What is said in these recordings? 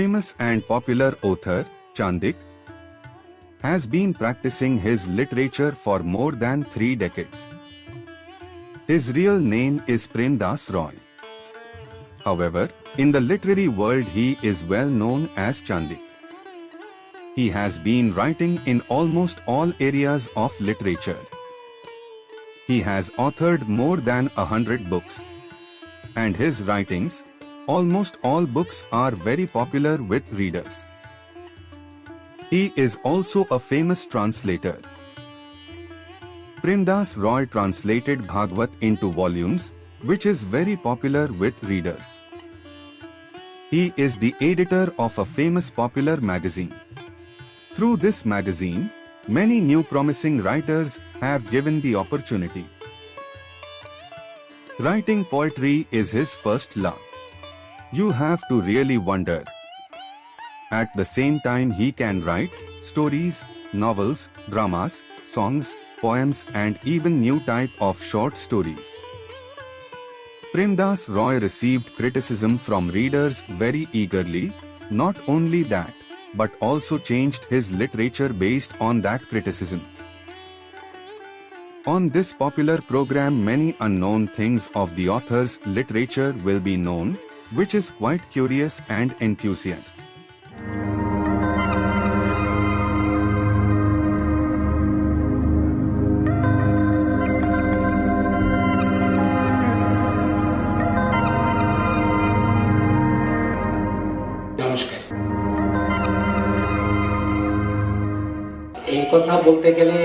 famous and popular author, Chandik, has been practicing his literature for more than 3 decades. His real name is Premdas Roy. However, in the literary world he is well known as Chandik. He has been writing in almost all areas of literature. He has authored more than 100 books. And his writings, almost all books are very popular with readers. He is also a famous translator. Premdas Roy translated Bhagavad into volumes, which is very popular with readers. He is the editor of a famous popular magazine. Through this magazine, many new promising writers have given the opportunity. Writing poetry is his first love. You have to really wonder. At the same time he can write stories, novels, dramas, songs, poems and even new type of short stories. Premdas Roy received criticism from readers very eagerly. Not only that, but also changed his literature based on that criticism. On this popular program many unknown things of the author's literature will be known, which is quite curious and enthusiasts. নমস্কার। এই কথা বলতে গেলে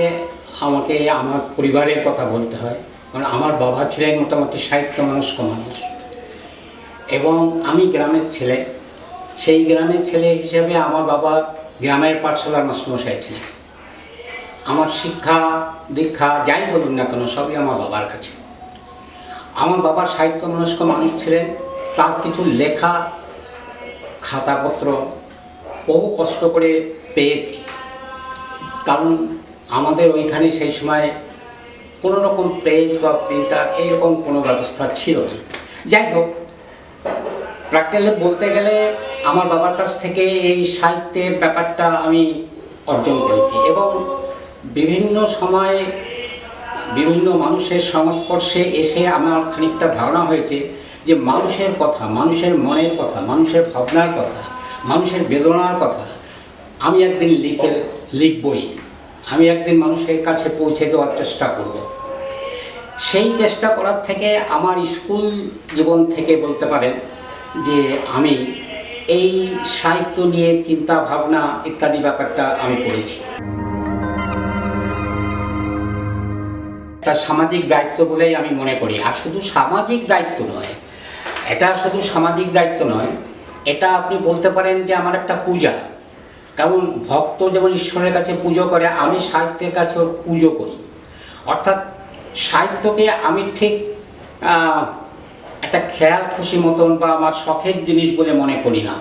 আমাকে আমার পরিবারের কথা বলতে হয়, কারণ আমার বাবা ছিলেন মোটামুটি সাহিত্য মনস্ক মানুষ এবং আমি গ্রামের ছেলে। সেই গ্রামের ছেলে হিসেবে আমার বাবা গ্রামের পাঠশালার মাস্টারমশাই ছিলেন। আমার শিক্ষা দীক্ষা যাই বলুন না কেন সবই আমার বাবার কাছে। আমার বাবা সাহিত্য মনস্ক মানুষ ছিলেন। তার কিছু লেখা খাতাপত্র বহু কষ্ট করে পেয়েছি, কারণ আমাদের ওইখানে সেই সময় কোনো রকম প্রেস বা প্রিন্টার এইরকম কোনো ব্যবস্থা ছিল না। যাই হোক, প্র্যাকটিক্যালি বলতে গেলে আমার বাবার কাছ থেকে এই সাহিত্যের ব্যাপারটা আমি অর্জন করেছি এবং বিভিন্ন সময়ে বিভিন্ন মানুষের সংস্পর্শে এসে আমার খানিকটা ধারণা হয়েছে যে মানুষের কথা, মানুষের মনের কথা, মানুষের ভাবনার কথা, মানুষের বেদনার কথা আমি একদিন লিখবই। আমি একদিন মানুষের কাছে পৌঁছে দেওয়ার চেষ্টা করব। সেই চেষ্টা করার থেকে আমার স্কুল জীবন থেকে বলতে পারেন যে আমি এই সাহিত্য নিয়ে চিন্তা ভাবনা ইত্যাদি ব্যাপারটা আমি করেছি। এটা সামাজিক দায়িত্ব বলেই আমি মনে করি। আর শুধু সামাজিক দায়িত্ব নয়, এটা শুধু সামাজিক দায়িত্ব নয়, এটা আপনি বলতে পারেন যে আমার একটা পূজা। কারণ ভক্ত যেমন ঈশ্বরের কাছে পুজো করে, আমি সাহিত্যের কাছেও পুজো করি। অর্থাৎ সাহিত্যকে আমি ঠিক একটা খেয়াল খুশি মতন বা আমার শখের জিনিস বলে মনে করি না।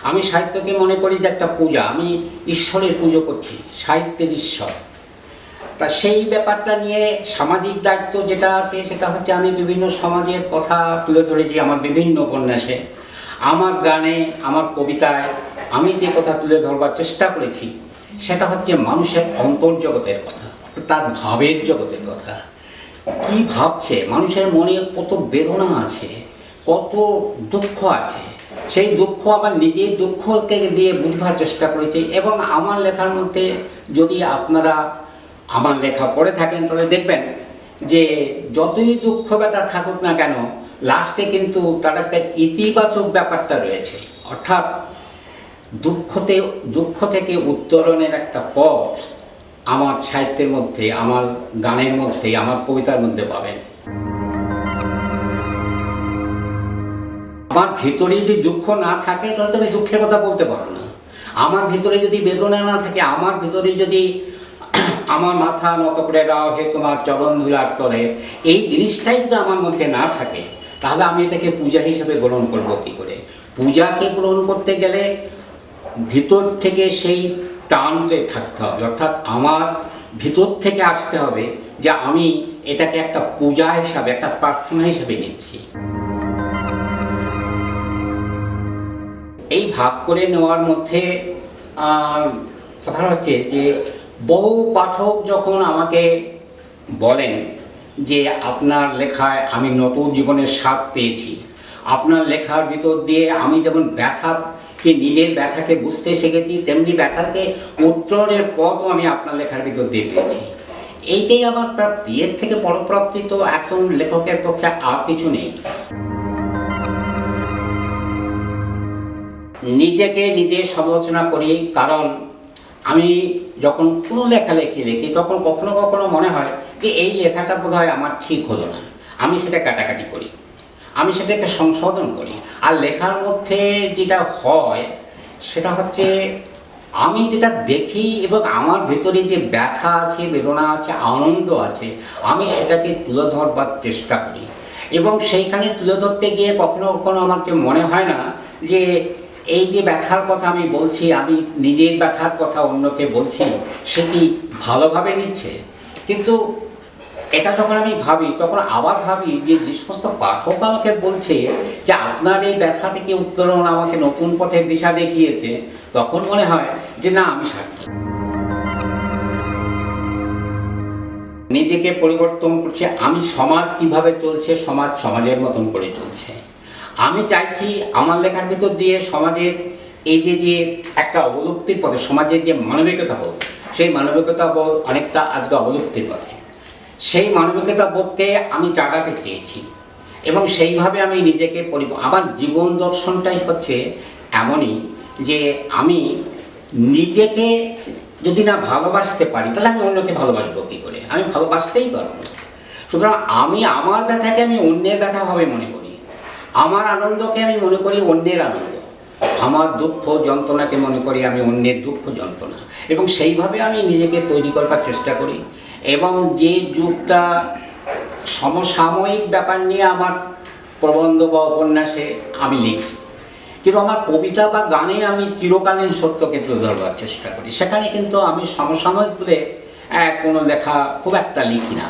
আমি সাহিত্যকে মনে করি যে একটা পূজা। আমি ঈশ্বরের পুজো করছি, সাহিত্যের ঈশ্বর। তা সেই ব্যাপারটা নিয়ে সামাজিক দায়িত্ব যেটা আছে সেটা হচ্ছে আমি বিভিন্ন সমাজের কথা তুলে ধরেছি আমার বিভিন্ন উপন্যাসে, আমার গানে, আমার কবিতায় আমি যে কথা তুলে ধরবার চেষ্টা করেছি সেটা হচ্ছে মানুষের অন্তর্জগতের কথা, তার ভাবের জগতের কথা। কি ভাবছে, মানুষের মনে কত বেদনা আছে, কত দুঃখ আছে, সেই দুঃখ আবার নিজের দুঃখকে দিয়ে বুঝবার চেষ্টা করেছি। এবং আমার লেখার মধ্যে যদি আপনারা আমার লেখা পড়ে থাকেন তাহলে দেখবেন যে যতই দুঃখ ব্যথা থাকুক না কেন লাস্টে কিন্তু তার একটা ইতিবাচক ব্যাপারটা রয়েছে। অর্থাৎ দুঃখ থেকে উত্তরণের একটা পথ আমার সাহিত্যের মধ্যে, আমার গানের মধ্যে, আমার কবিতার মধ্যে পাবেন। আমার ভিতরে যদি দুঃখ না থাকে তাহলে তো আমি দুঃখের কথা বলতে পারবো না। আমার ভিতরে যদি বেদনা না থাকে, আমার ভিতরে যদি আমার মাথা নত করে দাও হে তোমার চরণ ধুলার তলে, এই জিনিসটাই যদি আমার মধ্যে না থাকে তাহলে আমি এটাকে পূজা হিসেবে গ্রহণ করব কী করে? পূজাকে গ্রহণ করতে গেলে ভিতর থেকে সেই টানতে থাকতে হবে। অর্থাৎ আমার ভিতর থেকে আসতে হবে যে আমি এটাকে একটা পূজা হিসাবে, একটা প্রার্থনা হিসাবে নিচ্ছি। এই ভাগ করে নেওয়ার মধ্যে কথা হচ্ছে যে বহু পাঠক যখন আমাকে বলেন যে আপনার লেখায় আমি নতুন জীবনের স্বাদ পেয়েছি, আপনার লেখার ভিতর দিয়ে আমি যেমন ব্যথাকে নিজের ব্যথাকে বুঝতে শিখেছি, তেমনি ব্যথাকে উত্তরণের পথও আমি আপনার লেখার ভিতর দিয়ে পেয়েছি। এইটাই আমার প্রাপ্তি। এর থেকে বড় প্রাপ্তি তো একজন লেখকের পক্ষে আর কিছু নেই। নিজেকে নিজে সমালোচনা করি, কারণ আমি যখন কোনো লেখালেখি লিখি তখন কখনো কখনো মনে হয় যে এই লেখাটা বোধহয় আমার ঠিক হলো না, আমি সেটা কাটাকাটি করি, আমি সেটাকে সংশোধন করি। আর লেখার মধ্যে যেটা হয় সেটা হচ্ছে আমি যেটা দেখি এবং আমার ভেতরে যে ব্যথা আছে, বেদনা আছে, আনন্দ আছে, আমি সেটাকে তুলে ধরবার চেষ্টা করি। এবং সেইখানে তুলে ধরতে গিয়ে কখনো কখনো আমাকে মনে হয় না যে এই যে ব্যথার কথা আমি বলছি, আমি নিজের ব্যথার কথা অন্যকে বলছি, সে কি ভালোভাবে নিচ্ছে। কিন্তু এটা যখন আমি ভাবি তখন আবার ভাবি যে যে সমস্ত পাঠক আমাকে বলছে যে আপনার এই ব্যথা থেকে উত্তরণ আমাকে নতুন পথের দিশা দেখিয়েছে, তখন মনে হয় যে না, আমি সার্থক। নিজেকে পরিবর্তন করছে, আমি সমাজ কিভাবে চলছে, সমাজ সমাজের মতন করে চলছে। আমি চাইছি আমার লেখার ভিতর দিয়ে সমাজের এই যে একটা অবলুপ্তির পথে, সমাজের যে মানবিকতা বোধ, সেই মানবিকতা বোধ অনেকটা আজকে অবলুপ্তির পথে। সেই মানবিকতা বোধকে আমি জাগাতে চেয়েছি এবং সেইভাবে আমি নিজেকে আমার জীবন দর্শনটাই হচ্ছে এমনই যে আমি নিজেকে যদি না ভালোবাসতে পারি তাহলে আমি অন্যকে ভালোবাসবো কী করে? আমি ভালোবাসতেই পারবো না। সুতরাং আমি আমার ব্যথাকে আমি অন্যের ব্যথা ভাবে মনে করি, আমার আনন্দকে আমি মনে করি অন্যের আনন্দ, আমার দুঃখ যন্ত্রণাকে মনে করি আমি অন্যের দুঃখ যন্ত্রণা, এবং সেইভাবে আমি নিজেকে তৈরি করবার চেষ্টা করি। এবং যে যুগটা সমসাময়িক ব্যাপার নিয়ে আমার প্রবন্ধ বা উপন্যাসে আমি লিখি, কিন্তু আমার কবিতা বা গানে আমি চিরকালীন সত্যকে তুলে ধরবার চেষ্টা করি। সেখানে কিন্তু আমি সমসাময়িক বলে কোনো লেখা খুব একটা লিখি না।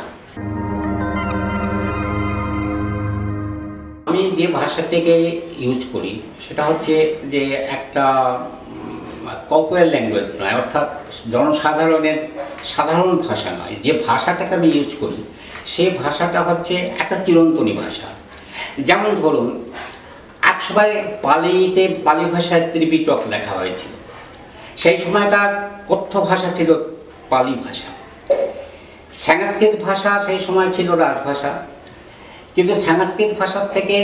আমি যে ভাষাটিকে ইউজ করি সেটা হচ্ছে যে একটা কর্পোরেট ল্যাঙ্গুয়েজ নয়, অর্থাৎ জনসাধারণের সাধারণ ভাষা নয়। যে ভাষাটাকে আমি ইউজ করি সেই ভাষাটা হচ্ছে একটা চিরন্তনী ভাষা। যেমন ধরুন, এক সময় পালি ভাষায় ত্রিপিটক লেখা হয়েছিল। সেই সময়কার কথ্য ভাষা ছিল পালি ভাষা। সংস্কৃত ভাষা সেই সময় ছিল রাজভাষা, কিন্তু সংস্কৃত ভাষার থেকে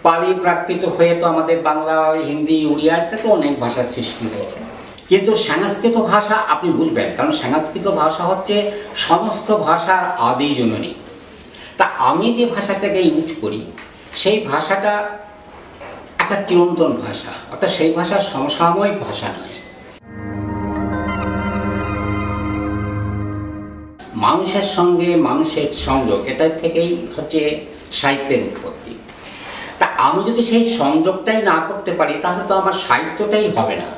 পালি প্রাকৃত হয়ে তো আমাদের বাংলা, হিন্দি, উড়িয়াতে তো অনেক ভাষার সৃষ্টি হয়েছে। কিন্তু সংস্কৃত ভাষা আপনি বুঝবেন, কারণ সংস্কৃত ভাষা হচ্ছে সমস্ত ভাষার আদি জননী। তা আমি যে ভাষাটাকে ইউজ করি সেই ভাষাটা একটা চিরন্তন ভাষা, অর্থাৎ সেই ভাষা সমসাময়িক ভাষা নয়। মানুষের সঙ্গে মানুষের সংযোগ, এটার থেকেই হচ্ছে সাহিত্যের উৎপত্তি। তা আমি যদি সেই সংযোগটাই না করতে পারি তাহলে তো আমার সাহিত্যটাই হবে না।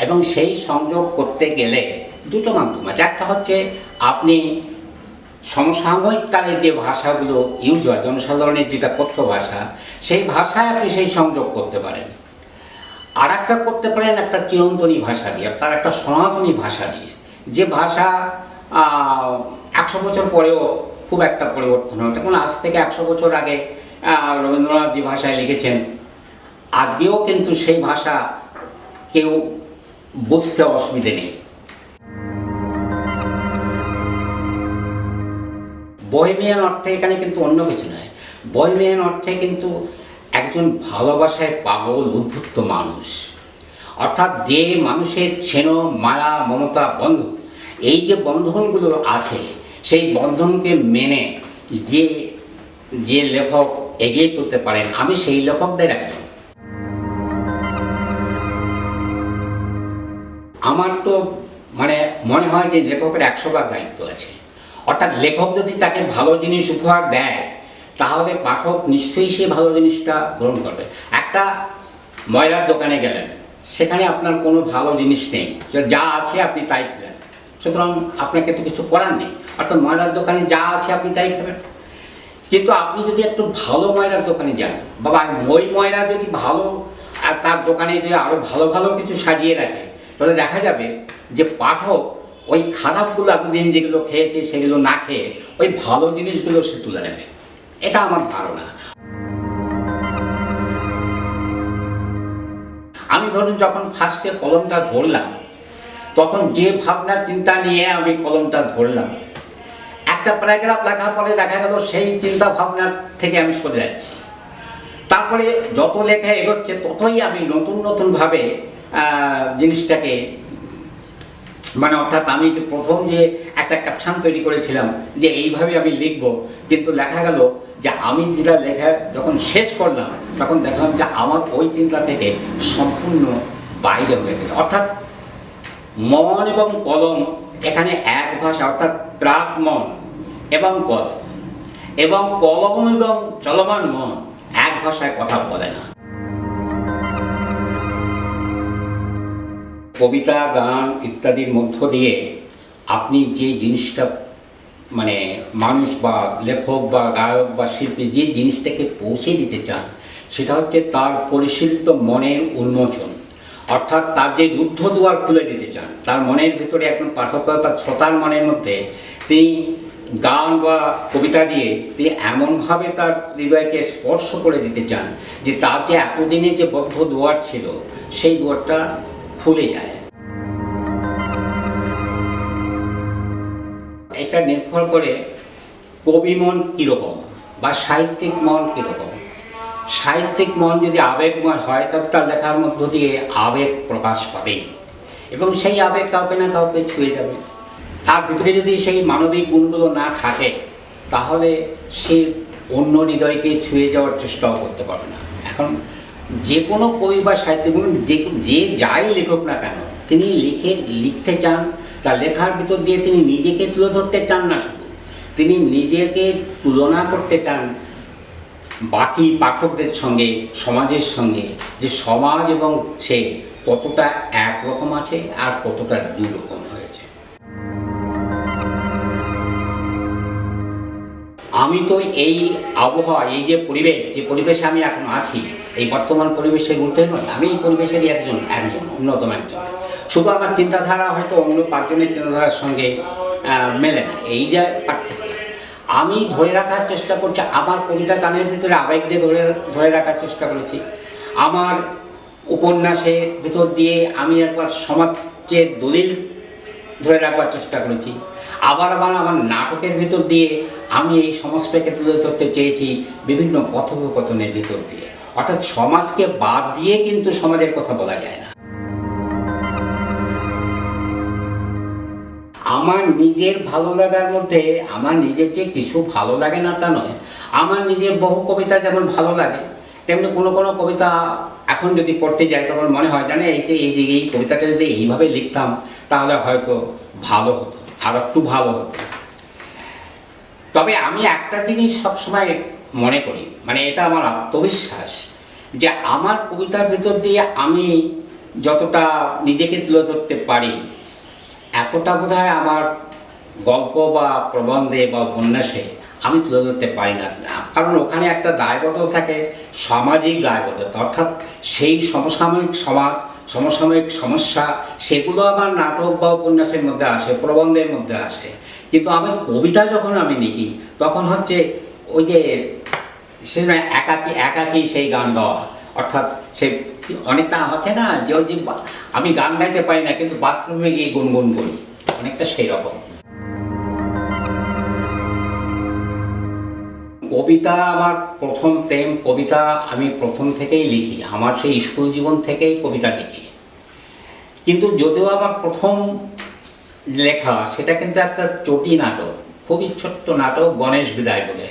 এবং সেই সংযোগ করতে গেলে দুটো মাধ্যম আছে। একটা হচ্ছে আপনি সমসাময়িক কালে যে ভাষাগুলো ইউজ হয়, জনসাধারণের যেটা কথ্য ভাষা, সেই ভাষায় আপনি সেই সংযোগ করতে পারেন। আর একটা করতে পারেন একটা চিরন্তনী ভাষা দিয়ে, আপনার একটা সনাতনী ভাষা দিয়ে, যে ভাষা 100 বছর পরেও খুব একটা পরিবর্তন হয়। যেমন আজ থেকে 100 বছর আগে রবীন্দ্রনাথ যে ভাষায় লিখেছেন, আজকেও কিন্তু সেই ভাষা কেউ বুঝতে অসুবিধে নেই। বহেমিয়ান অর্থে এখানে কিন্তু অন্য কিছু নয়। বহেমিয়ান অর্থে কিন্তু একজন ভালোবাসায় পাগল উদ্বুদ্ধ মানুষ, অর্থাৎ যে মানুষের ছেন মায়া মমতা বন্ধন, এই যে বন্ধনগুলো আছে সেই বন্ধনকে মেনে যে লেখক এগিয়ে চলতে পারেন, আমি সেই লেখকদের একজন। আমার তো মনে হয় যে লেখকের 100 ভাগ দায়িত্ব আছে। অর্থাৎ লেখক যদি তাকে ভালো জিনিস উপহার দেয় তাহলে পাঠক নিশ্চয়ই সে ভালো জিনিসটা গ্রহণ করবে। একটা ময়লার দোকানে গেলেন, সেখানে আপনার কোনো ভালো জিনিস নেই, যা আছে আপনি তাই খেলেন, সুতরাং আপনাকে তো কিছু করার নেই। অর্থাৎ ময়লার দোকানে যা আছে আপনি তাই খাবেন। কিন্তু আপনি যদি একটু ভালো ময়লার দোকানে যান, বাবা ওই ময়লা যদি ভালো আর তার দোকানে যদি আরো ভালো ভালো কিছু সাজিয়ে রাখে, তাহলে দেখা যাবে যে পাঠক ওই খারাপগুলো এতদিন যেগুলো খেয়েছে সেগুলো না খেয়ে ওই ভালো জিনিসগুলো সে তুলে নেবে। এটা আমার ধারণা। আমি ধরুন যখন ফার্স্টে কলমটা ধরলাম, তখন যে ভাবনা চিন্তা নিয়ে আমি কলমটা ধরলাম, একটা প্যারাগ্রাফ লেখার পরে দেখা গেল সেই চিন্তা ভাবনা থেকে আমি সরে যাচ্ছি। তারপরে যত লেখা এগোচ্ছে ততই আমি নতুন নতুন ভাবে জিনিসটাকে, মানে অর্থাৎ আমি যে প্রথম যে একটা ক্যাপশন তৈরি করেছিলাম যে এইভাবে আমি লিখব, কিন্তু লেখা গেল যে আমি যেটা লেখা যখন শেষ করলাম তখন দেখলাম যে আমার ওই চিন্তা থেকে সম্পূর্ণ বাইরে হয়ে গেছে। অর্থাৎ মন এবং কলম এখানে এক ভাষা, অর্থাৎ প্রাক মন এবং কলম, এবং কলম এবং চলমান মন এক ভাষায় কথা বলে না। কবিতা, গান ইত্যাদির মধ্য দিয়ে আপনি যে জিনিসটা, মানে মানুষ বা লেখক বা গায়ক বা শিল্পী যে জিনিসটাকে পৌঁছে দিতে চান, সেটা হচ্ছে তার পরিশীলিত মনের উন্মোচন। অর্থাৎ তার যে রুদ্ধ দুয়ার খুলে দিতে চান, তার মনের ভিতরে এখন পাঠক বা শ্রোতার মনের মধ্যে তিনি গান বা কবিতা দিয়ে তিনি এমনভাবে তার হৃদয়কে স্পর্শ করে দিতে চান যে তার যে এতদিনে যে বদ্ধ দুয়ার ছিল সেই দুয়ারটা খুলে যায়। এটা নির্ভর করে কবি মন কীরকম বা সাহিত্যিক মন কীরকম। সাহিত্যিক মন যদি আবেগময় হয় তবে তার লেখার মধ্য দিয়ে আবেগ প্রকাশ পাবেই, এবং সেই আবেগ কাউকে না কাউকে ছুঁয়ে যাবে। তার ভিতরে যদি সেই মানবিক গুণগুলো না থাকে তাহলে সে অন্য হৃদয়কে ছুঁয়ে যাওয়ার চেষ্টাও করতে পারবে না। এখন যে কোনো কবি বা সাহিত্যিক যে যাই লেখক না কেন, তিনি লিখতে চান, তার লেখার ভিতর দিয়ে তিনি নিজেকে তুলে ধরতে চান না, শুধু তিনি নিজেকে তুলনা করতে চান বাকি পাঠকদের সঙ্গে, সমাজের সঙ্গে, যে সমাজ এবং সে কতটা একরকম আছে আর কতটা দুরকম হয়েছে। আমি তো এই আবহাওয়া, এই যে পরিবেশ, যে পরিবেশে আমি এখন আছি, এই বর্তমান পরিবেশের মধ্যে নয়, আমি এই পরিবেশেরই একজন অন্যতম একজন। শুধু আমার চিন্তাধারা হয়তো অন্য 5 জনের চিন্তাধারার সঙ্গে মেলে না, এই যে পার্থক্য। আমি ধরে রাখার চেষ্টা করছি, আমার কবিতা গানের ভিতরে আবেগ দিয়ে ধরে রাখার চেষ্টা করেছি। আমার উপন্যাসের ভিতর দিয়ে আমি একবার সমাজের দলিল ধরে রাখবার চেষ্টা করেছি। আবার আমার নাটকের ভিতর দিয়ে আমি এই সমাজটাকে তুলে ধরতে চেয়েছি বিভিন্ন কথোপকথনের ভিতর দিয়ে। অর্থাৎ সমাজকে বাদ দিয়ে কিন্তু সমাজের কথা বলা যায় না। আমার নিজের ভালো লাগার মধ্যে আমার নিজের যে কিছু ভালো লাগে না তা নয়, আমার নিজের বহু কবিতা যেমন ভালো লাগে, তেমনি কোনো কোনো কবিতা এখন যদি পড়তে যাই তখন মনে হয় জানে এই কবিতাটা যদি এইভাবে লিখতাম তাহলে হয়তো ভালো হতো, আর একটু ভালো হতো। তবে আমি একটা জিনিস সবসময় মনে করি, মানে এটা আমার আত্মবিশ্বাস, যে আমার কবিতার ভিতর দিয়ে আমি যতটা নিজেকে তুলে ধরতে পারি এতটা বোধহয় আমার গল্প বা প্রবন্ধে বা উপন্যাসে আমি তুলে ধরতে পারি না। কারণ ওখানে একটা দায়বদ্ধতা থাকে, সামাজিক দায়বদ্ধতা, অর্থাৎ সেই সমসাময়িক সমাজ, সমসাময়িক সমস্যা, সেগুলো আমার নাটক বা উপন্যাসের মধ্যে আসে, প্রবন্ধের মধ্যে আসে। কিন্তু আমি কবিতা যখন আমি লিখি তখন হচ্ছে ওই যে সে একাকি সেই গান গাওয়া, অর্থাৎ সে অনেকটা আছে না যে ওই যে আমি গান গাইতে পারি না কিন্তু বাথরুমে গিয়ে গুনগুন করি, অনেকটা সেই রকম। কবিতা আমার প্রথম প্রেম, কবিতা আমি প্রথম থেকেই লিখি, আমার সেই স্কুল জীবন থেকেই কবিতা লিখি। কিন্তু যদিও আমার প্রথম লেখা সেটা কিন্তু একটা চটি নাটক, খুবই ছোট্ট নাটক, গণেশ বিদায় বলে।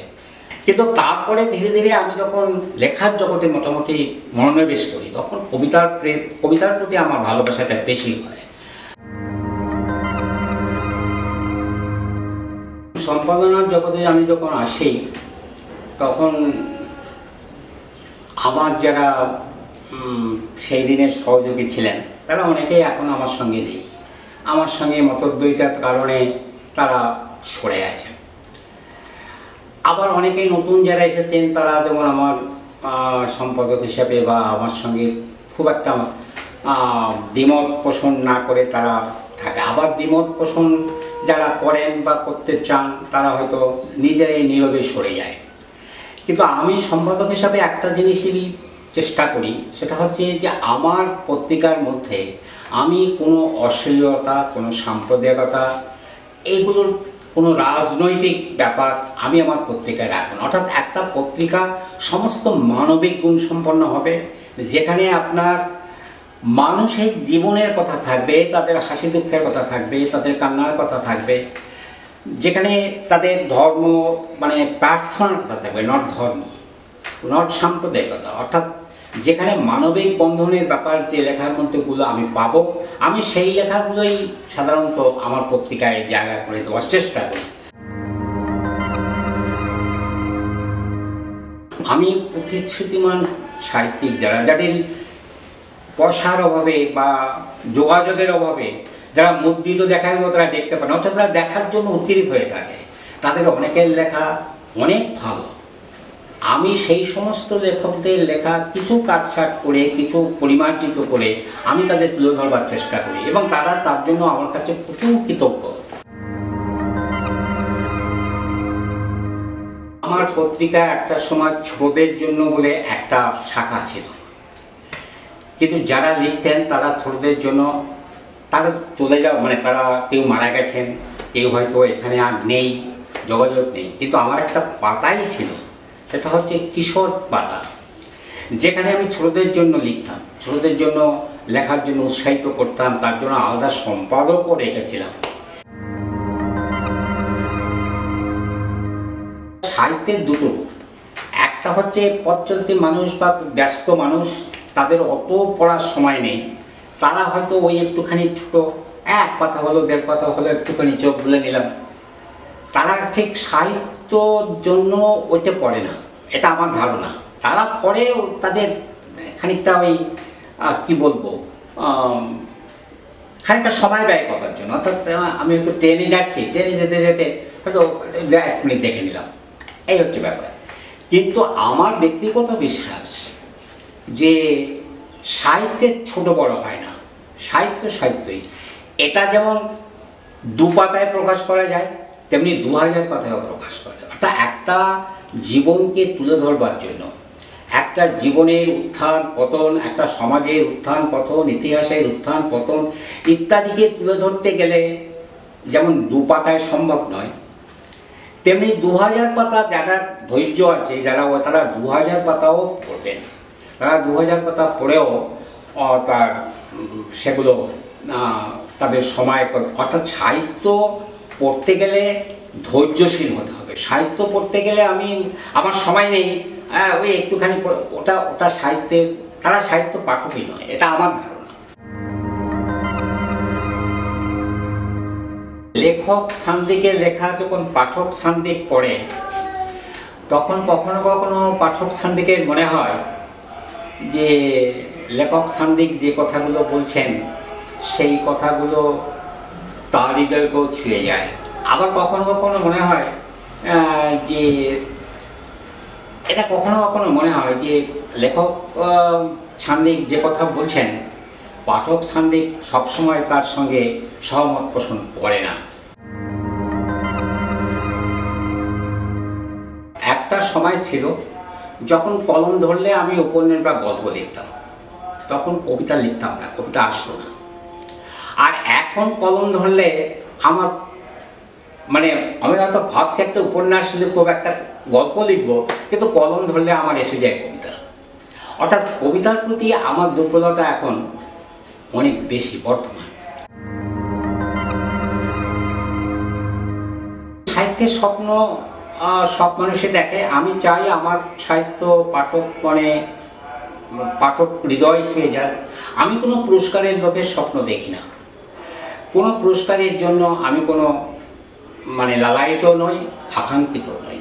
কিন্তু তারপরে ধীরে ধীরে আমি যখন লেখার জগতে মোটামুটি মনোনিবেশ করি তখন কবিতার প্রতি আমার ভালোবাসাটা বেশি হয়। সম্পাদনার জগতে আমি যখন আসি তখন আমার যারা সেই দিনের সহযোগী ছিলেন তারা অনেকেই এখন আমার সঙ্গে নেই, আমার সঙ্গে মতদ্বৈতার কারণে তারা সরে আছে। আবার অনেকেই নতুন যারা এসেছেন তারা যেমন আমার সম্পাদক হিসাবে বা আমার সঙ্গে খুব একটা দ্বিমত পোষণ না করে তারা থাকে। আবার দ্বিমত পোষণ যারা করেন বা করতে চান তারা হয়তো নিজেরাই নীরবে সরে যায়। কিন্তু আমি সম্পাদক হিসাবে একটা জিনিসই চেষ্টা করি, সেটা হচ্ছে যে আমার পত্রিকার মধ্যে আমি কোনো অশ্লীলতা, কোনো সাম্প্রদায়িকতা, এইগুলোর কোনো রাজনৈতিক ব্যাপার আমি আমার পত্রিকায় রাখব না। অর্থাৎ একটা পত্রিকা সমস্ত মানবিক গুণ সম্পন্ন হবে, যেখানে আপনার মানুষের জীবনের কথা থাকবে, তাদের হাসি দুঃখের কথা থাকবে, তাদের কান্নার কথা থাকবে, যেখানে তাদের ধর্ম মানে প্রার্থনার কথা থাকবে, নট ধর্ম, নট সাম্প্রদায়িকতা। অর্থাৎ যেখানে মানবিক বন্ধনের ব্যাপার যে লেখার মধ্যেগুলো আমি পাবো, আমি সেই লেখাগুলোই সাধারণত আমার পত্রিকায় জায়গা করে দেওয়ার চেষ্টা করি। আমি প্রতিশ্রুতিমান সাহিত্যিক যাদের পয়সার অভাবে বা যোগাযোগের অভাবে, যারা মুদ্রিত লেখাগুলো তারা দেখতে পায় না, অর্থাৎ তারা দেখার জন্য উদ্গ্রীব হয়ে থাকে, তাদের অনেকের লেখা অনেক ভালো। আমি সেই সমস্ত লেখকদের লেখা কিছু কাটছাট করে, কিছু পরিমার্জিত করে আমি তাদের তুলে ধরবার চেষ্টা করি, এবং তারা তার জন্য আমার কাছে প্রচুর কৃতজ্ঞ। আমার পত্রিকা একটা সময় ছোটদের জন্য বলে একটা শাখা ছিল, কিন্তু যারা লিখতেন তারা ছোটদের জন্য, তারা চলে যাও মানে তারা কেউ মারা গেছেন, কেউ হয়তো এখানে আর নেই, যোগাযোগ নেই, কিন্তু আমার একটা পাতাই ছিল, সেটা হচ্ছে কিশোর পাতা, যেখানে আমি ছোটদের জন্য লিখতাম, ছোটদের জন্য লেখার জন্য উৎসাহিত করতাম, তার জন্য আলাদা সম্পাদকও রেখেছিলাম। সাহিত্যের দুটো রূপ, একটা হচ্ছে পথ চলতি মানুষ বা ব্যস্ত মানুষ, তাদের অত পড়ার সময় নেই, তারা হয়তো ওই একটুখানি ছোটো এক পাতা হলো, দেড় পাতা হলো, একটুখানি চোখ বুলে নিলাম, তারা ঠিক সাহিত্যর জন্য ওইটা পড়ে না, এটা আমার ধারণা। তারা পড়ে তাদের খানিকটা ওই কী বলবো, খানিকটা সময় ব্যয় করার জন্য। অর্থাৎ আমি হয়তো ট্রেনে যাচ্ছি, ট্রেনে যেতে যেতে হয়তো 1 মিনিট দেখে নিলাম, এই হচ্ছে ব্যাপার। কিন্তু আমার ব্যক্তিগত বিশ্বাস যে সাহিত্যের ছোট বড় হয় না, সাহিত্য সাহিত্যই। এটা যেমন 2 পাতায় প্রকাশ করা যায়, তেমনি 2000 পাতায়ও প্রকাশ করা যায়। অর্থাৎ একটা জীবনকে তুলে ধরবার জন্য, একটা জীবনের উত্থান পতন, একটা সমাজের উত্থান পতন, ইতিহাসের উত্থান পতন ইত্যাদিকে তুলে ধরতে গেলে যেমন 2 পাতায় সম্ভব নয়, তেমনি 2000 পাতা যারা ধৈর্য আছে, তারা 2000 পাতাও পড়বেন, তারা 2000 পাতা পড়েও তার সেগুলো তাদের সময়। অর্থাৎ সাহিত্য পড়তে গেলে ধৈর্যশীল হতে হবে। সাহিত্য পড়তে গেলে আমার সময় নেই, ওই একটুখানি ওটা সাহিত্যের, তারা সাহিত্য পাঠকই নয়, এটা আমার ধারণা। লেখক সান্দিকের লেখা যখন পাঠক সান্দিক পড়ে, তখন কখনো কখনো পাঠক সান্দিকের মনে হয় যে লেখক সান্দিক যে কথাগুলো বলছেন সেই কথাগুলো তার হৃদয়কেও ছুঁয়ে যায়। আবার কখনো কখনো মনে হয় যে এটা কখনো কখনো মনে হয় যে লেখক সান্দিক যে কথা বলছেন, পাঠক সান্দিক সবসময় তার সঙ্গে সহমত পোষণ করে না। একটা সময় ছিল যখন কলম ধরলে আমি উপন্যাস বা গল্প লিখতাম, তখন কবিতা লিখতাম না, কবিতা আসতো না। আর এখন কলম ধরলে আমার আমি হয়তো ভাবছি একটা উপন্যাস লিখবো, একটা গল্প লিখবো, কিন্তু কলম ধরলে আমার এসে যায় কবিতা। অর্থাৎ কবিতার প্রতি আমার দুর্বলতা এখন অনেক বেশি বর্তমান। সাহিত্যের স্বপ্ন সব মানুষে দেখে, আমি চাই আমার সাহিত্য পাঠক হৃদয় ছুঁয়ে যায়। আমি কোনো পুরস্কারের লোভের স্বপ্ন দেখি না, কোনো পুরস্কারের জন্য আমি কোনো লালায়িত নই, আকাঙ্ক্ষিত নই।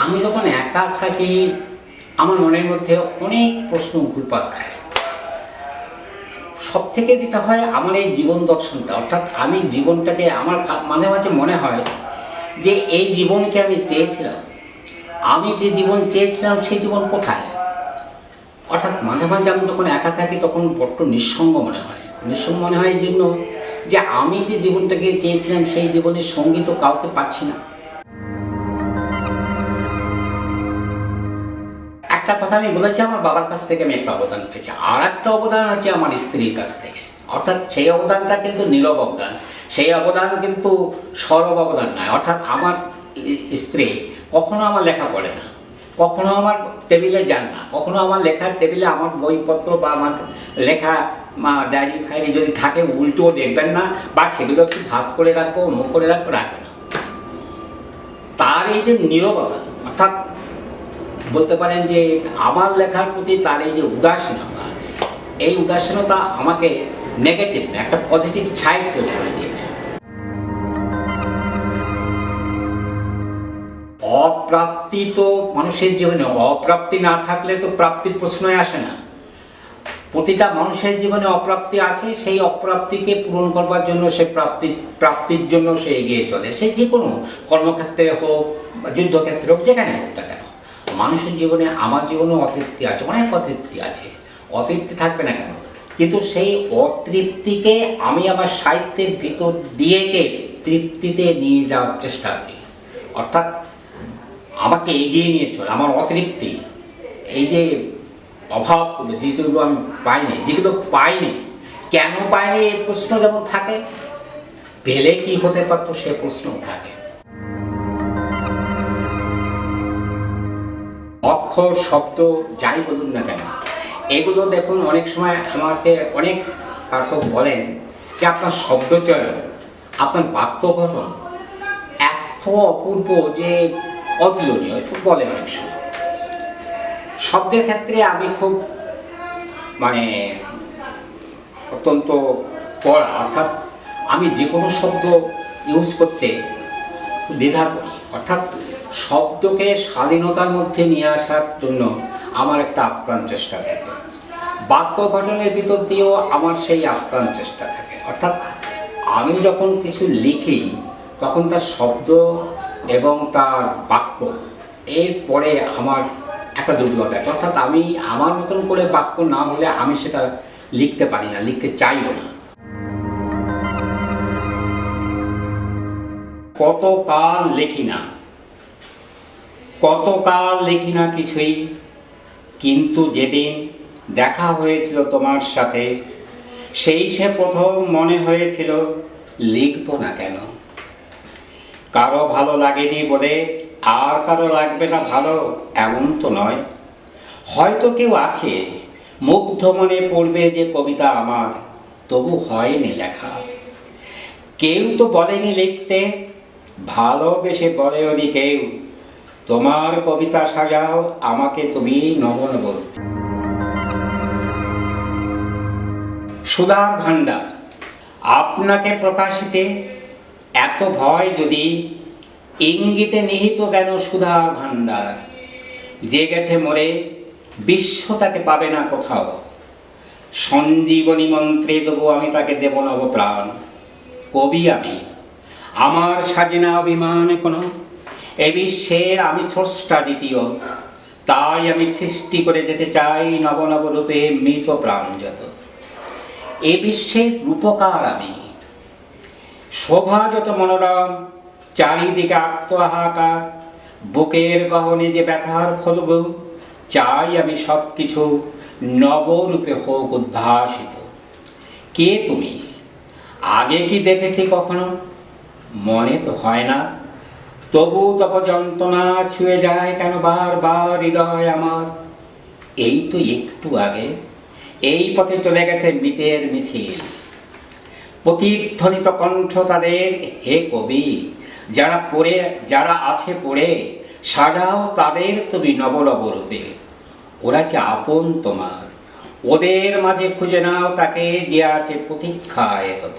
আমি যখন একা থাকি আমার মনের মধ্যে অনেক প্রশ্ন ঘুরপাক খায়। সব থেকে যেটা হয় আমার এই জীবন দর্শনটা, অর্থাৎ আমি জীবনটাকে, আমার মাঝে মাঝে মনে হয় যে এই জীবনকে আমি চেয়েছিলাম, আমি যে জীবন চেয়েছিলাম সেই জীবন কোথায়? অর্থাৎ মাঝে মাঝে আমি যখন একা থাকি তখন বড্ড নিঃসঙ্গ মনে হয়। নিঃসঙ্গ মনে হয় এই জন্য যে আমি যে জীবনটাকে চেয়েছিলাম সেই জীবনের সঙ্গী তো কাউকে পাচ্ছি না। একটা কথা আমি বলেছি, আমার বাবার কাছ থেকে আমি একটা অবদান পেয়েছি, আর একটা অবদান আছে আমার স্ত্রীর কাছ থেকে। অর্থাৎ সেই অবদানটা কিন্তু নীরব অবদান, সেই অবদান কিন্তু সরব অবদান নয়। অর্থাৎ আমার স্ত্রী কখনো আমার লেখা পড়ে না, কখনো আমার টেবিলে যান না, কখনো আমার লেখার টেবিলে আমার বইপত্র বা আমার লেখা ডায়েরি ফাইরি যদি থাকে উল্টো দেখবেন না, বা সেগুলো একটু ভাঁজ করে রাখবো, মুখ করে রাখবো, রাখবে না। তার এই যে নীরবতা, অর্থাৎ বলতে পারেন যে আমার লেখার প্রতি তার এই যে উদাসীনতা, এই উদাসীনতা আমাকে নেগেটিভ একটা পজিটিভ সাইড তৈরি করে দিয়েছে। অপ্রাপ্তি তো মানুষের জীবনে, অপ্রাপ্তি না থাকলে তো প্রাপ্তির প্রশ্নই আসে না। প্রতিটা মানুষের জীবনে অপ্রাপ্তি আছে, সেই অপ্রাপ্তিকে পূরণ করবার জন্য সে প্রাপ্তির জন্য সে এগিয়ে চলে। সে যে কোনো কর্মক্ষেত্রে হোক বা যুদ্ধক্ষেত্রে হোক, যেখানে হোক না কেন। মানুষের জীবনে, আমার জীবনে অতৃপ্তি আছে, অনেক অতৃপ্তি আছে, অতৃপ্তি থাকবে না কেন? কিন্তু সেই অতৃপ্তিকে আমি আমার সাহিত্যের ভিতর দিয়ে তৃপ্তিতে নিয়ে যাওয়ার চেষ্টা করি। অর্থাৎ আমাকে এগিয়ে নিয়ে চলে আমার অতৃপ্তি, এই যে অভাব, যেগুলো আমি পাইনি, যেগুলো পাইনি, কেন পাইনি এই প্রশ্ন যেমন থাকে, পেলে কি হতে পারতো সে প্রশ্ন থাকে। অক্ষর, শব্দ যাই বলুন না কেন, এগুলো দেখুন অনেক সময় আমাকে অনেক পাঠক বলেন যে আপনার শব্দচয়ন, আপনার বাক্য গঠন এত অপূর্ব যে অতুলনীয়, একটু বলে অনেক সময়। শব্দের ক্ষেত্রে আমি খুব অত্যন্ত কড়া, অর্থাৎ আমি যে কোনো শব্দ ইউজ করতে দ্বিধা করি। অর্থাৎ শব্দকে স্বাধীনতার মধ্যে নিয়ে আসার জন্য আমার একটা আপ্রাণ চেষ্টা থাকে, বাক্য গঠনের ভিতর দিয়েও আমার সেই আপ্রাণ চেষ্টা থাকে। অর্থাৎ আমি যখন কিছু লিখি তখন তার শব্দ এবং তার বাক্য, এরপরে আমার একটা দুর্বলতা আছে। অর্থাৎ আমি আমার মতন করে বাক্য না হলে আমি সেটা লিখতে পারি না, লিখতে চাইও না। কতকাল লিখি না কিছুই, কিন্তু যেদিন দেখা হয়েছিল তোমার সাথে, সেই সে প্রথম মনে হয়েছিল লিখব না কেন। কারো ভালো লাগেনি বলে আর কারো লাগবে না ভালো, এমন তো নয়। হয়তো কেউ আছে মুগ্ধ মনে পড়বে যে কবিতা আমার, তবু হয়নি লেখা। কেউ তো বলেনি লিখতে, ভালোবেসে বলেওনি কেউ, তোমার কবিতা সাজাও আমাকে তুমি নবনব। সুধার ভাণ্ডার, আপনাকে প্রকাশিতে এত ভয় যদি, ইঙ্গিতে নিহিত কেন সুধার ভাণ্ডার। যে গেছে মরে বিশ্ব তাকে পাবে না কোথাও, সঞ্জীবনী মন্ত্রে তবু আমি তাকে দেব নব প্রাণ। কবি আমি, আমার সাজে না অভিমান কোনো, এ বিশ্বে আমি স্রষ্টা দ্বিতীয়, তাই আমি সৃষ্টি করে যেতে চাই নব নব রূপে মৃত প্রাণ যত। এ বিশ্বের রূপকার আমি, শোভা যত মনোরম, চারিদিকে আর্ত হাহাকার, বুকের গহনে যে ব্যথার ফলগু, চাই আমি সব কিছু নবরূপে হোক উদ্ভাসিত। কে তুমি? আগে কি দেখেছি কখনো? মনে তো হয় না, তবু তব যন্ত্রণা ছুঁয়ে যায় কেন বারবার হৃদয় আমার। এই তো একটু আগে এই পথে চলে গেছে মৃতের মিছিল, প্রতিধ্বনিত কণ্ঠ তাদের, হে কবি যারা আছে পড়ে, সাজাও তাদের তুমি নবনব রূপে। ওরা যে আপন তোমার, ওদের মাঝে খুঁজে নাও তাকে যে আছে প্রতীক্ষায় তত।